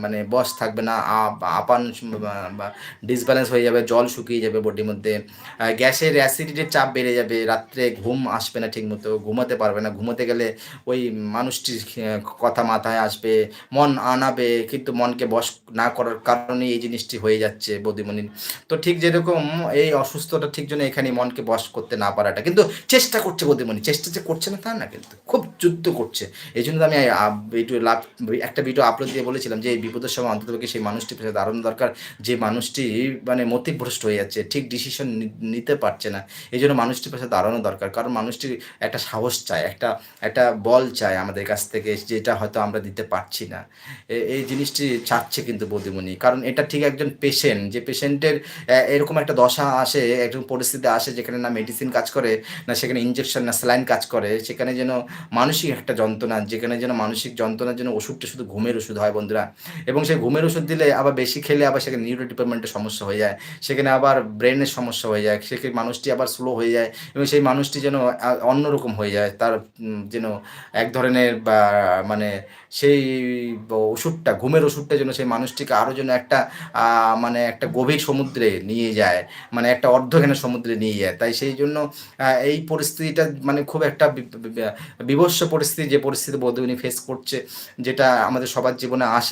মানে বশ থাকবে না। আপান বা ডিসব্যালেন্স হয়ে যাবে, জল শুকিয়ে যাবে বডির মধ্যে। গ্যাসের অ্যাসিডিটির চাপ বেড়ে যাবে। রাত্রে ঘুম আসবে না ঠিকমতো, ঘুমাতে পারবে না। ঘুমোতে গেলে ওই মানুষটির কথা মাথায় আসবে, মন আনাবে কিন্তু মনকে বশ না করার কারণেই এই জিনিসটি হয়ে যাচ্ছে বৌদিমণি। তো ঠিক যেরকম এই অসুস্থতা ঠিক যেন এখানে মনকে বশ করতে না পারাটা। কিন্তু চেষ্টা করছে বৌদিমণি। চেষ্টা যে করছে না তা না কিন্তু। খুব যুদ্ধ করছে। এজন্য তো আমি ভিডিও একটা ভিডিও আপলোড দিয়ে বলেছিলাম যে, এই বিপদের সময় অন্ততপক্ষে সেই মানুষটির পাশে দাঁড়ানো দরকার। যে মানুষটি মানে মতিভ্রষ্ট হয়ে যাচ্ছে। ঠিক ডিসিশন নিতে পারছে না। এজন্য মানুষটির পাশে দাঁড়ানো দরকার। কারণ মানুষটির একটা সাহস চায়, একটা বল চায় আমাদের কাছ থেকে যেটা হয়তো আমরা দিতে পারছি না। এই জিনিসটি চাচ্ছে কিন্তু বৌদিমণি। কারণ এটা ঠিক একজন পেশেন্ট, যে পেশেন্টের এরকম একটা দশা আসে, একজন পরিস্থিতি আসে যেখানে না মেডিসিন কাজ করে, না সেখানে ইনজেকশন না সেলাইন কাজ করে। সেখানে যেন মানসিক একটা যন্ত্রণা, যেখানে যেন মানসিক যন্ত্রণার জন্য ওষুধটা শুধু ঘুমের ওষুধ হয় বন্ধুরা। এবং সেই ঘুমের ওষুধ দিলে আবার বেশি খেলে আবার সেখানে নিউরো ডিপার্টমেন্টের সমস্যা হয়ে যায়। সেখানে আবার ব্রেনের সমস্যা হয়ে যায়। সেখানে মানুষটি আবার স্লো হয়ে যায় এবং সেই মানুষটি যেন অন্যরকম হয়ে যায়। তার যেন এক ধরনের বা মানে সেই ওষুধটা, ঘুমের ওষুধটা যেন সেই মানুষটিকে আরো যেন একটা মানে একটা গভীর সমুদ্রে নিয়ে যায়। মানে একটা অর্ধজ্ঞানের সমুদ্রে নিয়ে যায়। তাই সেইজন্য এই পরিস্থিতিটা মানে খুব একটা বীভৎস পরিস্থিতি, যে পরিস্থিতি বোধহয় উনি ফেস করছে, যেটা আমাদের সবার জীবনে আসে।